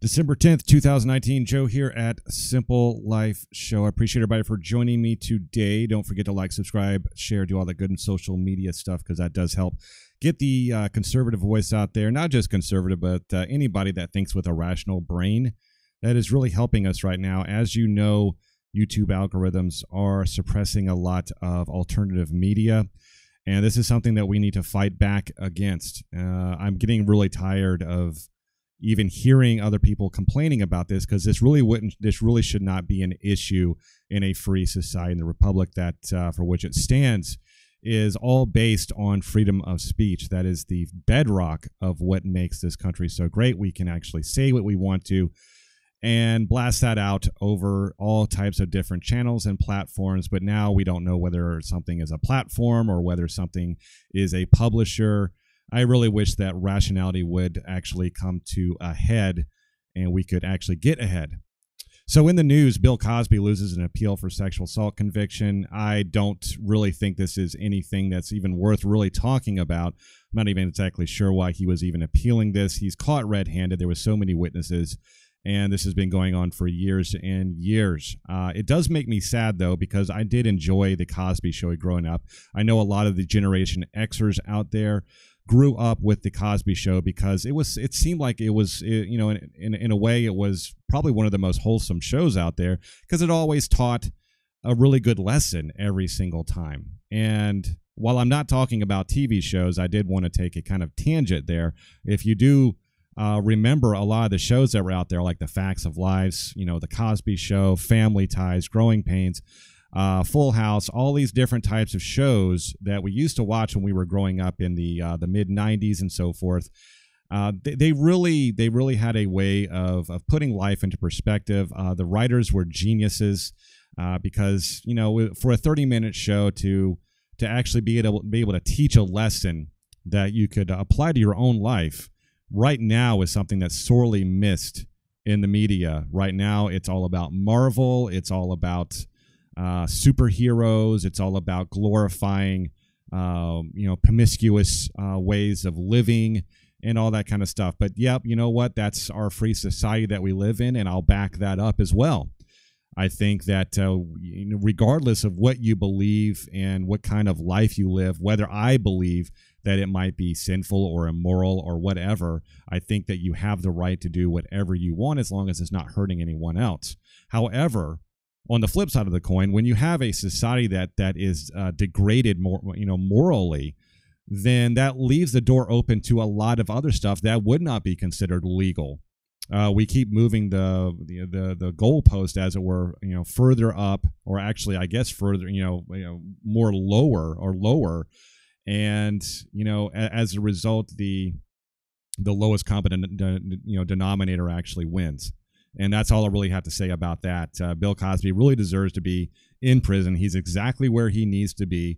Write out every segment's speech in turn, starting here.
December 10th, 2019. Joe here at Simple Life Show. I appreciate everybody for joining me today. Don't forget to like, subscribe, share, do all that good and social media stuff, because that does help get the conservative voice out there. Not just conservative, but anybody that thinks with a rational brain. That is really helping us right now. As you know, YouTube algorithms are suppressing a lot of alternative media, and this is something that we need to fight back against. I'm getting really tired of even hearing other people complaining about this, because this really should not be an issue in a free society. In the republic that for which it stands is all based on freedom of speech. That is the bedrock of what makes this country so great. We can actually say what we want to and blast that out over all types of different channels and platforms. But now we don't know whether something is a platform or whether something is a publisher. I really wish that rationality would actually come to a head and we could actually get ahead. So in the news, Bill Cosby loses an appeal for sexual assault conviction. I don't really think this is anything that's even worth really talking about. I'm not even exactly sure why he was even appealing this. He's caught red-handed. There were so many witnesses, and this has been going on for years and years. It does make me sad, though, because I did enjoy the Cosby Show growing up. I know a lot of the Generation Xers out there grew up with the Cosby Show because it seemed like it was, you know, in a way, it was probably one of the most wholesome shows out there, because it always taught a really good lesson every single time. And while I'm not talking about TV shows, I did want to take a kind of tangent there. If you do remember a lot of the shows that were out there, like The Facts of Lives, you know, The Cosby Show, Family Ties, Growing Pains, Full House, all these different types of shows that we used to watch when we were growing up in the mid-90s and so forth. They really had a way of putting life into perspective. The writers were geniuses, because, you know, for a 30-minute show to actually be able to teach a lesson that you could apply to your own life right now is something that's sorely missed in the media. Right now, it's all about Marvel. It's all about superheroes. It's all about glorifying, you know, promiscuous ways of living and all that kind of stuff. But yep, you know what? That's our free society that we live in, and I'll back that up as well. I think that you know, regardless of what you believe and what kind of life you live, whether I believe that it might be sinful or immoral or whatever, I think that you have the right to do whatever you want as long as it's not hurting anyone else. However, on the flip side of the coin, when you have a society that is degraded morally, then that leaves the door open to a lot of other stuff that would not be considered legal. We keep moving the goalpost, as it were, you know, further up, or actually, I guess further, more lower, and you know, as a result, the lowest common denominator actually wins. And that's all I really have to say about that. Bill Cosby really deserves to be in prison. He's exactly where he needs to be.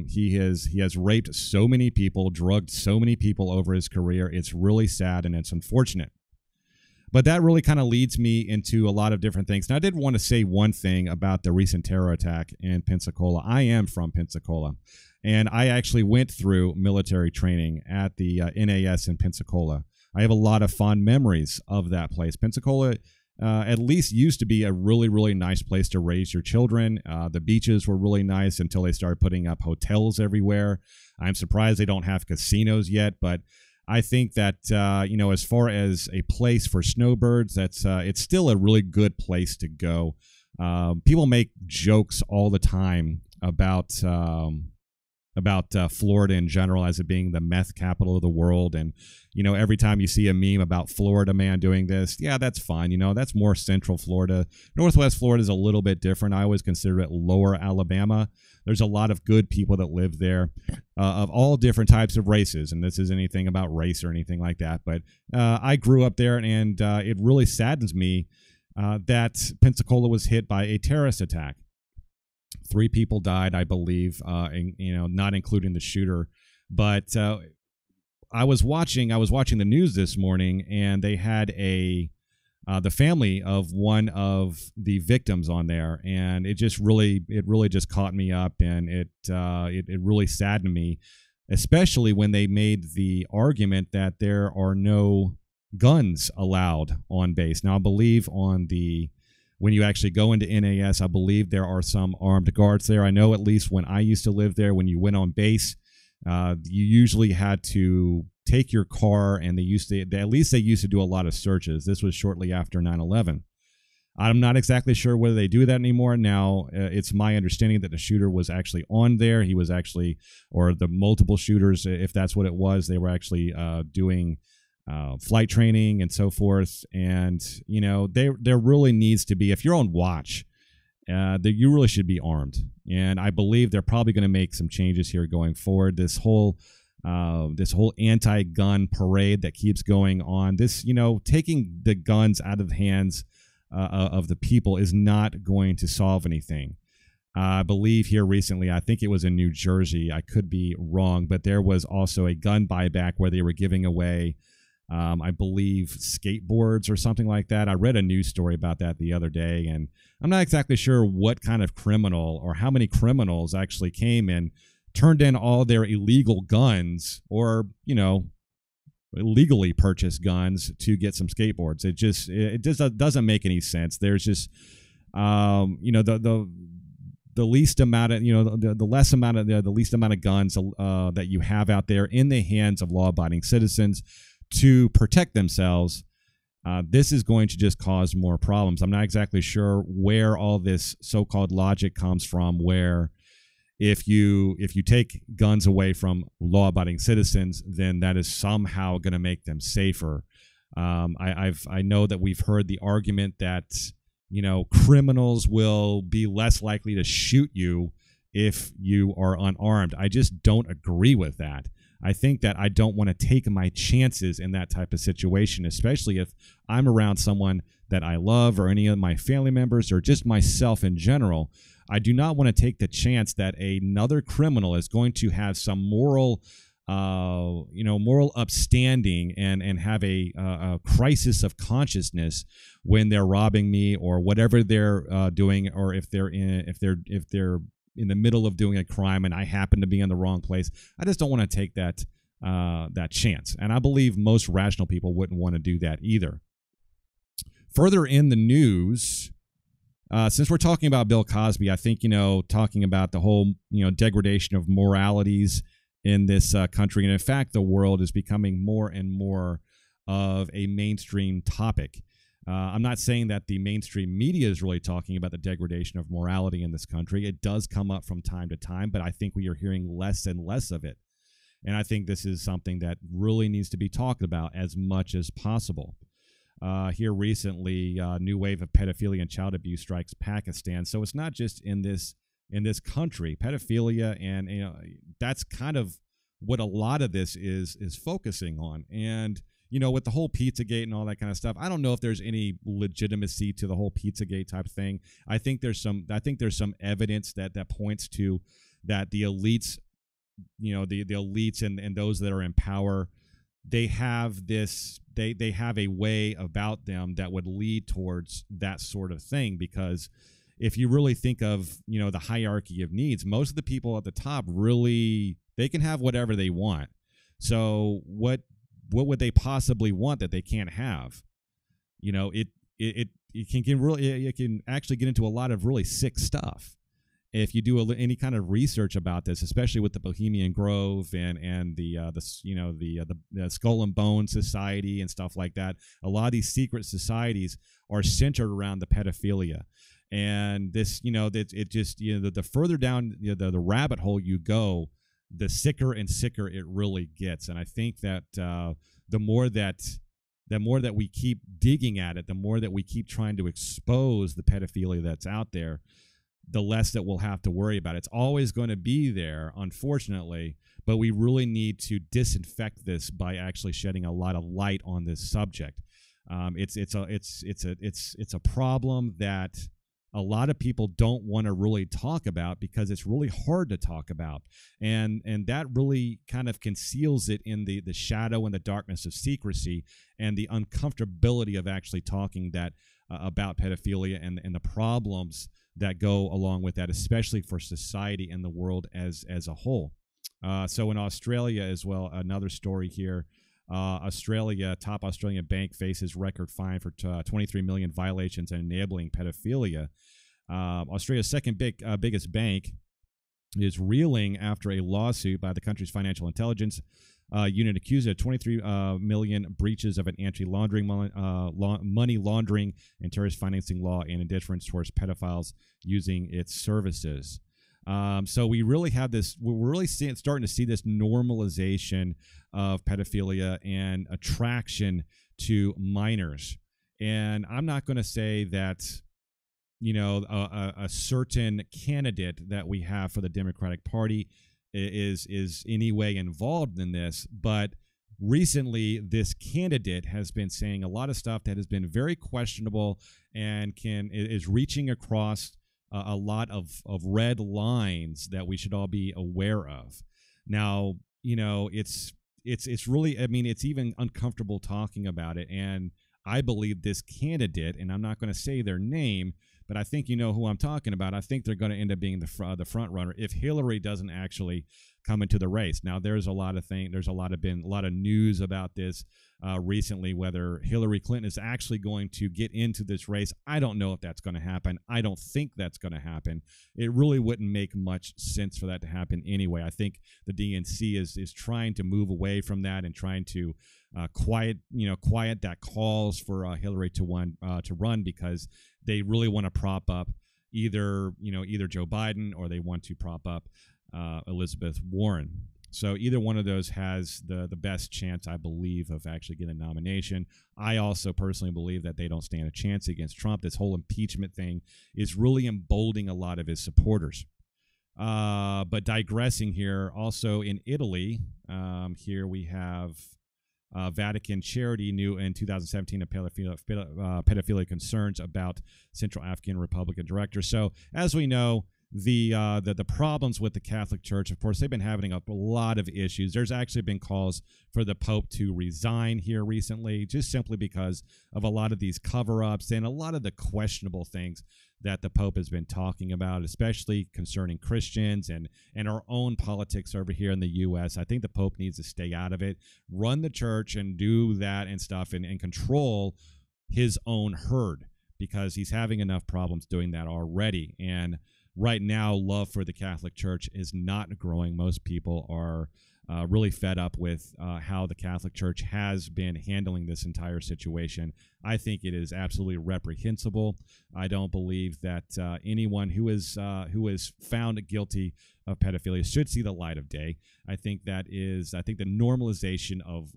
He has raped so many people, drugged so many people over his career. It's really sad and it's unfortunate. But that really kind of leads me into a lot of different things. Now, I did want to say one thing about the recent terror attack in Pensacola. I am from Pensacola, and I actually went through military training at the NAS in Pensacola. I have a lot of fond memories of that place. Pensacola at least used to be a really, really nice place to raise your children. The beaches were really nice until they started putting up hotels everywhere. I'm surprised they don't have casinos yet, but I think that, you know, as far as a place for snowbirds, it's still a really good place to go. People make jokes all the time about Florida in general as it being the meth capital of the world. And, you know, every time you see a meme about Florida man doing this, yeah, that's fine. You know, that's more central Florida. Northwest Florida is a little bit different. I always consider it lower Alabama. There's a lot of good people that live there of all different types of races. And this isn't anything about race or anything like that. But I grew up there, and it really saddens me that Pensacola was hit by a terrorist attack. 3 people died, I believe, you know, not including the shooter. But I was watching the news this morning, and they had the family of one of the victims on there, and it really just caught me up, and it really saddened me, especially when they made the argument that there are no guns allowed on base. Now, I believe when you actually go into NAS, I believe there are some armed guards there. I know at least when I used to live there, when you went on base, you usually had to take your car, and they used to do a lot of searches. This was shortly after 9/11. I'm not exactly sure whether they do that anymore. Now, it's my understanding that the shooter was actually on there. He was actually, or the multiple shooters, if that's what it was, they were actually doing flight training and so forth. And, there really needs to be, if you're on watch, you really should be armed. And I believe they're probably going to make some changes here going forward. This whole anti-gun parade that keeps going on, taking the guns out of the hands of the people is not going to solve anything. I believe here recently, I think it was in New Jersey, I could be wrong, but there was also a gun buyback where they were giving away, I believe, skateboards or something like that. I read a news story about that the other day, and I'm not exactly sure what kind of criminal or how many criminals actually came and turned in all their illegal guns or, illegally purchased guns to get some skateboards. It just doesn't make any sense. There's just the least amount of the least amount of guns that you have out there in the hands of law-abiding citizens to protect themselves. This is going to just cause more problems. I'm not exactly sure where all this so-called logic comes from, where if you take guns away from law-abiding citizens, then that is somehow going to make them safer. I know that we've heard the argument that criminals will be less likely to shoot you if you are unarmed. I just don't agree with that. I think that I don't want to take my chances in that type of situation, especially if I'm around someone that I love or any of my family members or just myself in general. I do not want to take the chance that another criminal is going to have some moral upstanding and have a crisis of consciousness when they're robbing me or whatever they're doing, or if they're in the middle of doing a crime and I happen to be in the wrong place. I just don't want to take that chance, and I believe most rational people wouldn't want to do that either. Further in the news. Since we're talking about Bill Cosby, I think, talking about the whole, degradation of moralities in this country, and in fact, the world is becoming more and more of a mainstream topic. I'm not saying that the mainstream media is really talking about the degradation of morality in this country. It does come up from time to time, but I think we are hearing less and less of it. And I think this is something that really needs to be talked about as much as possible. Here recently, new wave of pedophilia and child abuse strikes Pakistan. So it's not just in this country. Pedophilia, and that's kind of what a lot of this is focusing on. And with the whole Pizzagate and all that kind of stuff, I don't know if there's any legitimacy to the whole Pizzagate type thing. I think there's some evidence that points to that the elites, the elites and those that are in power, they have they have a way about them that would lead towards that sort of thing. Because if you really think of the hierarchy of needs, most of the people at the top really, they can have whatever they want. So what would they possibly want that they can't have? It can actually get into a lot of really sick stuff. If you do any kind of research about this, especially with the Bohemian Grove and the Skull and Bone Society and stuff like that, a lot of these secret societies are centered around the pedophilia. And this, the further down the rabbit hole you go, the sicker and sicker it really gets. And I think that the more that we keep digging at it, the more that we keep trying to expose the pedophilia that's out there, the less that we'll have to worry about. It's always going to be there, unfortunately, but we really need to disinfect this by actually shedding a lot of light on this subject. It's a problem that a lot of people don't want to really talk about because it's really hard to talk about, and that really kind of conceals it in the shadow and the darkness of secrecy and the uncomfortability of actually talking about pedophilia and the problems that go along with that, especially for society and the world as a whole. So in Australia as well, another story here. Top Australian bank faces record fine for 23 million violations and enabling pedophilia. Australia's second biggest bank is reeling after a lawsuit by the country's financial intelligence unit accused of 23 million breaches of an anti-laundering, money laundering, and terrorist financing law and indifference towards pedophiles using its services. So we really have this. We're really starting to see this normalization of pedophilia and attraction to minors. And I'm not going to say that, you know, a certain candidate that we have for the Democratic Party is any way involved in this, but recently this candidate has been saying a lot of stuff that has been very questionable and is reaching across a lot of red lines that we should all be aware of. Now, you know, it's really, I mean, it's even uncomfortable talking about it. And I believe this candidate, and I'm not going to say their name, but I think you know who I'm talking about. I think they're going to end up being the front runner if Hillary doesn't actually come into the race. Now, there's a lot of news about this recently, whether Hillary Clinton is actually going to get into this race. I don't know if that's going to happen. I don't think that's going to happen. It really wouldn't make much sense for that to happen anyway. I think the DNC is trying to move away from that and trying to quiet that calls for Hillary to run, because they really want to prop up either Joe Biden, or they want to prop up Elizabeth Warren. So either one of those has the best chance, I believe, of actually getting a nomination. I also personally believe that they don't stand a chance against Trump. This whole impeachment thing is really emboldening a lot of his supporters. But digressing here, also in Italy, here we have Vatican charity knew in 2017 of pedophilia concerns about Central African Republican director. So as we know, the problems with the Catholic Church, of course, they've been having a lot of issues. There's actually been calls for the Pope to resign here recently, just simply because of a lot of these cover-ups and a lot of the questionable things that the Pope has been talking about, especially concerning Christians and our own politics over here in the U.S. I think the Pope needs to stay out of it, run the church and do that and stuff, and control his own herd, because he's having enough problems doing that already. And right now, love for the Catholic Church is not growing. Most people are really fed up with how the Catholic Church has been handling this entire situation. I think it is absolutely reprehensible. I don't believe that anyone who is found guilty of pedophilia should see the light of day. I think the normalization of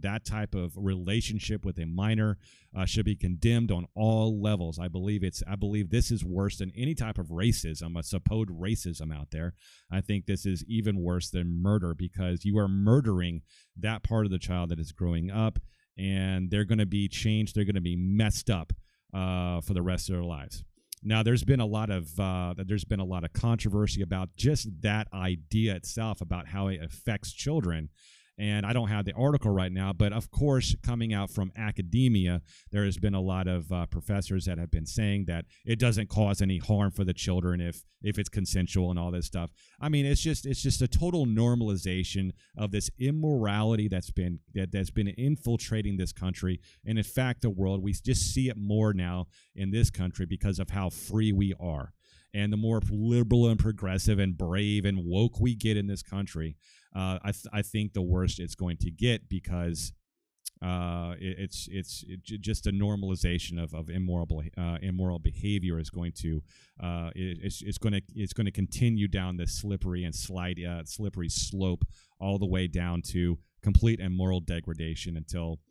that type of relationship with a minor should be condemned on all levels. I believe this is worse than any type of racism, a supposed racism out there. I think this is even worse than murder, because you are murdering that part of the child that is growing up, and they're going to be changed. They're going to be messed up for the rest of their lives. Now, there's been a lot of controversy about just that idea itself, about how it affects children. And I don't have the article right now, but of course, coming out from academia, there has been a lot of professors that have been saying that it doesn't cause any harm for the children if it's consensual and all this stuff. I mean, it's just a total normalization of this immorality that's been infiltrating this country, and in fact the world. We just see it more now in this country because of how free we are. And the more liberal and progressive and brave and woke we get in this country, I think the worse it's going to get, because it's just a normalization of immoral behavior is going to it's going to continue down this slippery slope all the way down to complete immoral degradation until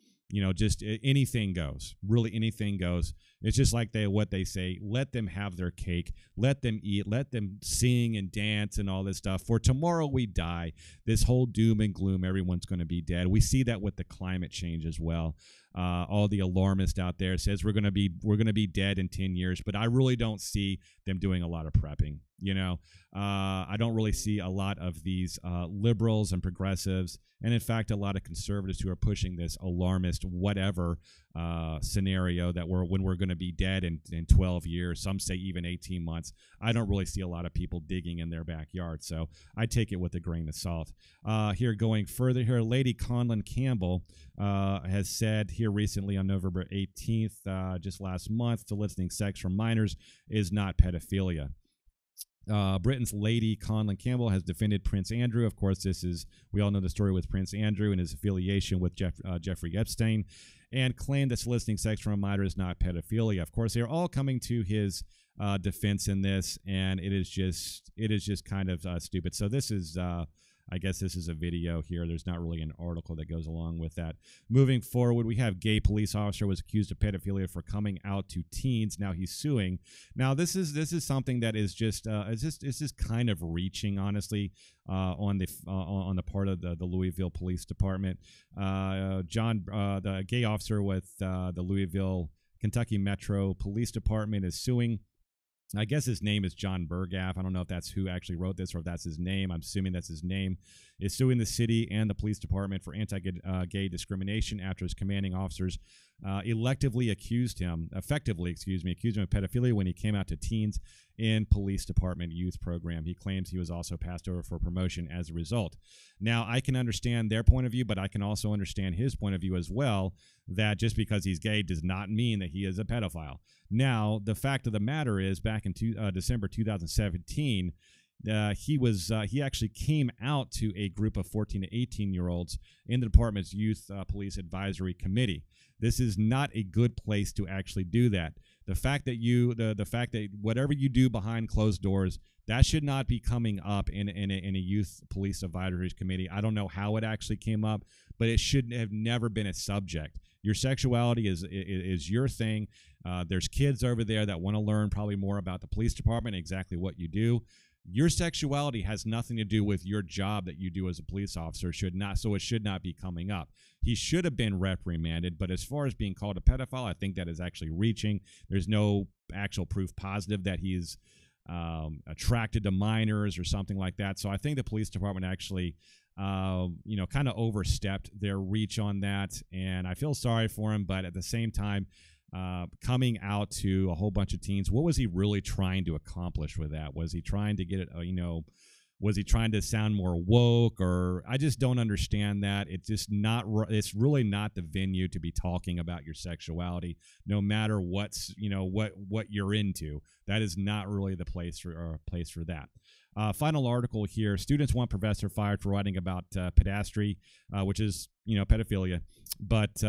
just anything goes. Really, anything goes. It's just like what they say, let them have their cake, let them eat, let them sing and dance and all this stuff. For tomorrow we die. This whole doom and gloom, everyone's going to be dead. We see that with the climate change as well. All the alarmists out there says we're going to be dead in 10 years, but I really don't see them doing a lot of prepping. I don't really see a lot of these liberals and progressives, and in fact a lot of conservatives who are pushing this alarmist whatever scenario that when we're going to be dead in 12 years, some say even 18 months. I don't really see a lot of people digging in their backyard, so I take it with a grain of salt. Here, going further here, Lady Conlon Campbell has said here recently on November 18th, just last month, soliciting sex from minors is not pedophilia. Britain's Lady Conlon Campbell has defended Prince Andrew. Of course, we all know the story with Prince Andrew and his affiliation with Jeffrey Epstein, and claimed that soliciting sex from a minor is not pedophilia. Of course, they're all coming to his defense in this, and it is just kind of stupid. So this is I guess this is a video here. There's not really an article that goes along with that. Moving forward, we have gay police officer was accused of pedophilia for coming out to teens. Now he's suing. Now this is something that is just it's just kind of reaching, honestly, on the part of the Louisville Police Department. The gay officer with the Louisville, Kentucky Metro Police Department is suing. I guess his name is John Burgaff. I don't know if that's who actually wrote this or if that's his name. I'm assuming that's his name. Is suing the city and the police department for anti-gay discrimination after his commanding officers effectively accused him of pedophilia when he came out to teens in police department youth program. He claims he was also passed over for promotion as a result. Now, I can understand their point of view, but I can also understand his point of view as well, that just because he's gay does not mean that he is a pedophile. Now, the fact of the matter is, back in December 2017, he actually came out to a group of 14 to 18-year-olds in the department's Youth Police Advisory Committee. This is not a good place to actually do that. The fact that whatever you do behind closed doors, that should not be coming up in a Youth Police Advisory Committee. I don't know how it actually came up, but it should have never been a subject. Your sexuality is your thing. There's kids over there that want to learn probably more about the police department, exactly what you do. Your sexuality has nothing to do with your job that you do as a police officer, so it should not be coming up. He should have been reprimanded, but as far as being called a pedophile, I think that is actually reaching. There's no actual proof positive that he's attracted to minors or something like that. So I think the police department actually kind of overstepped their reach on that, and I feel sorry for him, but at the same time, coming out to a whole bunch of teens, what was he really trying to accomplish with that? Was he trying to get it, was he trying to sound more woke? Or I just don't understand that. It's really not the venue to be talking about your sexuality, no matter what you're into. That is not really the place for that. Final article here. Students want professor fired for writing about pedastry, which is, pedophilia. But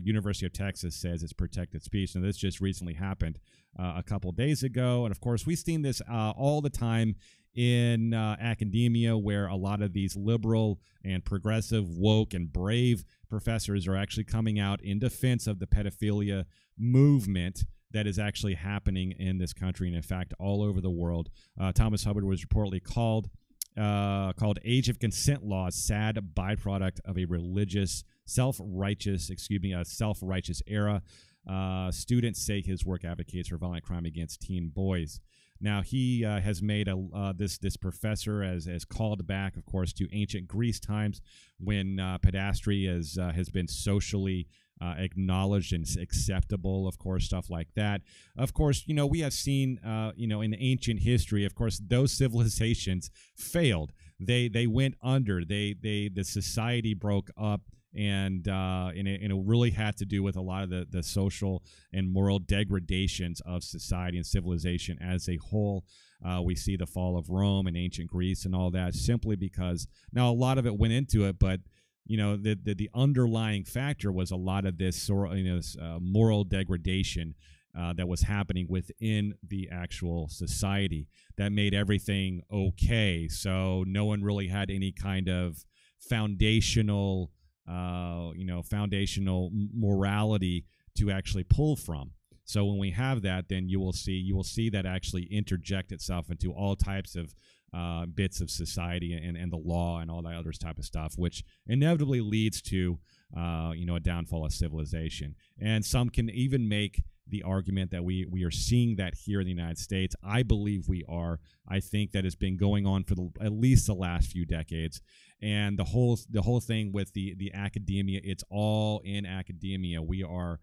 University of Texas says it's protected speech. Now, this just recently happened a couple days ago. And, of course, we've seen this all the time in academia, where a lot of these liberal and progressive, woke and brave professors are actually coming out in defense of the pedophilia movement that is actually happening in this country and, in fact, all over the world. Thomas Hubbard was reportedly called Age of Consent Law's sad byproduct of a self-righteous era. Students say his work advocates for violent crime against teen boys. Now, he has made this professor has called back, of course, to ancient Greece times when pedastry has been socially acknowledged and acceptable, of course, stuff like that. Of course, we have seen, in ancient history, of course, those civilizations failed. They went under. The society broke up. And it really had to do with a lot of the social and moral degradations of society and civilization as a whole. We see the fall of Rome and ancient Greece and all that simply because, now a lot of it went into it, but the underlying factor was a lot of this moral degradation that was happening within the actual society that made everything okay. So no one really had any kind of foundational morality to actually pull from. So when we have that, then you will see that actually interject itself into all types of bits of society and the law and all that other type of stuff, which inevitably leads to a downfall of civilization. And some can even make the argument that we are seeing that here in the United States. I believe we are. I think that it's been going on for at least the last few decades. And the whole thing with the academia, it's all in academia. We are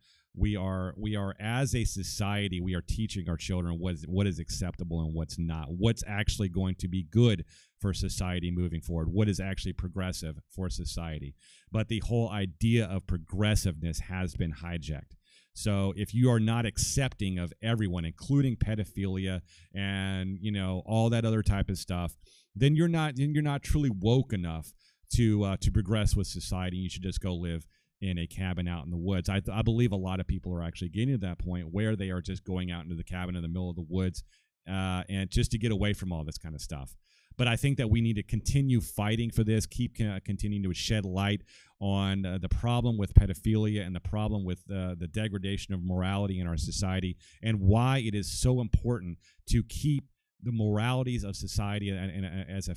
as a society, we are teaching our children what is acceptable and what's not, what's actually going to be good for society moving forward, what is actually progressive for society. But the whole idea of progressiveness has been hijacked. So if you are not accepting of everyone, including pedophilia and all that other type of stuff, then you're not truly woke enough to progress with society. You should just go live in a cabin out in the woods. I believe a lot of people are actually getting to that point where they are just going out into the cabin in the middle of the woods and just to get away from all this kind of stuff. But I think that we need to continue fighting for this, keep continuing to shed light on the problem with pedophilia and the problem with the degradation of morality in our society, and why it is so important to keep the moralities of society and as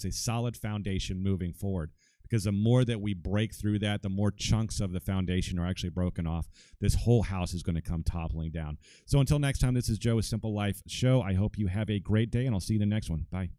a solid foundation moving forward. Because the more that we break through that, the more chunks of the foundation are actually broken off. This whole house is going to come toppling down. So until next time, this is Joe with Simple Life Show. I hope you have a great day, and I'll see you in the next one. Bye.